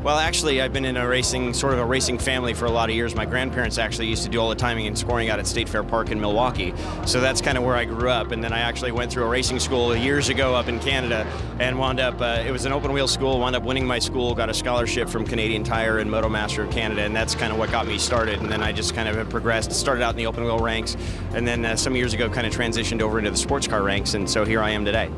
Well, actually, I've been in sort of a racing family for a lot of years. My grandparents actually used to do all the timing and scoring out at State Fair Park in Milwaukee. So that's kind of where I grew up. And then I actually went through a racing school years ago up in Canada and wound up, it was an open wheel school, wound up winning my school, got a scholarship from Canadian Tire and Motomaster of Canada, and that's kind of what got me started. And then I just kind of have progressed, started out in the open wheel ranks, and then some years ago kind of transitioned over into the sports car ranks, and so here I am today.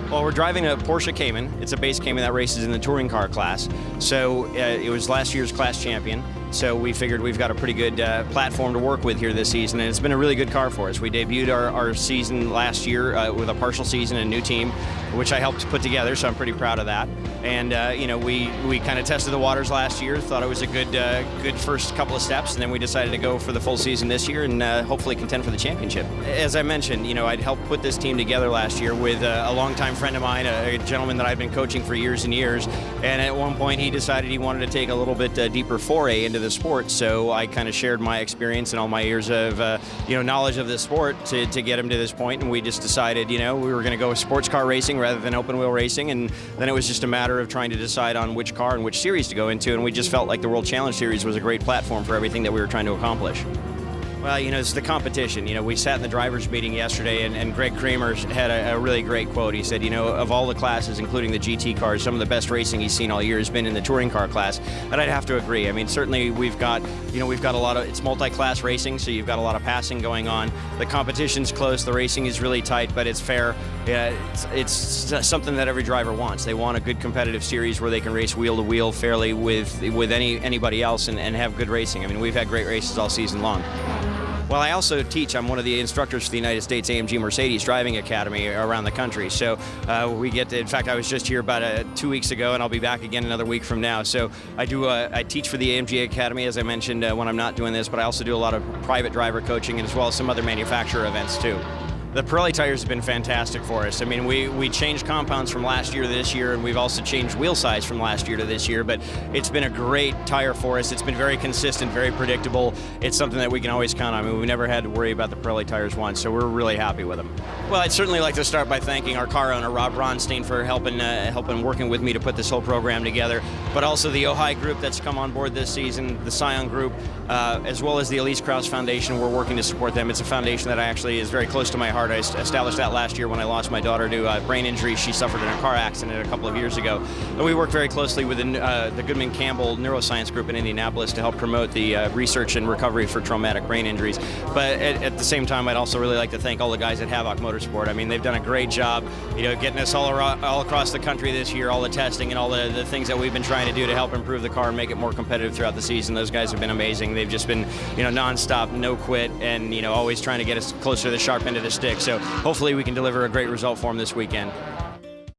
Well, we're driving a Porsche Cayman. It's a base Cayman that races in the touring car class. So it was last year's class champion. So we figured we've got a pretty good platform to work with here this season, and it's been a really good car for us. We debuted our season last year with a partial season and a new team, which I helped put together, so I'm pretty proud of that. And we kind of tested the waters last year, thought it was a good first couple of steps, and then we decided to go for the full season this year and hopefully contend for the championship. As I mentioned, I'd helped put this team together last year with a longtime friend of mine, a gentleman that I've been coaching for years and years, and at one point he decided he wanted to take a little bit deeper foray into the sport, so I kind of shared my experience and all my years of knowledge of the sport to get him to this point, and we just decided we were going to go with sports car racing rather than open wheel racing, and then it was just a matter of trying to decide on which car and which series to go into, and we just felt like the World Challenge Series was a great platform for everything that we were trying to accomplish. Well, it's the competition. We sat in the drivers' meeting yesterday, and Greg Kramer had a really great quote. He said, of all the classes, including the GT cars, some of the best racing he's seen all year has been in the touring car class, and I'd have to agree. I mean, certainly we've got a lot of, it's multi-class racing, so you've got a lot of passing going on. The competition's close, the racing is really tight, but it's fair. It's something that every driver wants. They want a good competitive series where they can race wheel to wheel fairly with anybody else and have good racing. I mean, we've had great races all season long. Well, I also teach. I'm one of the instructors for the United States AMG Mercedes Driving Academy around the country. So we get to, in fact, I was just here about 2 weeks ago, and I'll be back again another week from now. So I teach for the AMG Academy, as I mentioned, when I'm not doing this, but I also do a lot of private driver coaching and as well as some other manufacturer events too. The Pirelli tires have been fantastic for us. I mean, we changed compounds from last year to this year, and we've also changed wheel size from last year to this year, but it's been a great tire for us. It's been very consistent, very predictable. It's something that we can always count on. I mean, we've never had to worry about the Pirelli tires once, so we're really happy with them. Well, I'd certainly like to start by thanking our car owner, Rob Ronstein, for helping working with me to put this whole program together, but also the Ojai group that's come on board this season, the Scion group, as well as the Elise Krauss Foundation. We're working to support them. It's a foundation that actually is very close to my heart. I established that last year when I lost my daughter to brain injury she suffered in a car accident a couple of years ago. And we work very closely with the Goodman Campbell Neuroscience Group in Indianapolis to help promote the research and recovery for traumatic brain injuries. But at the same time, I'd also really like to thank all the guys at Havoc Motorsport. I mean, they've done a great job, getting us all across the country this year, all the testing and all the things that we've been trying to do to help improve the car and make it more competitive throughout the season. Those guys have been amazing. They've just been, nonstop, no quit, and always trying to get us closer to the sharp end of the stick. So hopefully we can deliver a great result for them this weekend.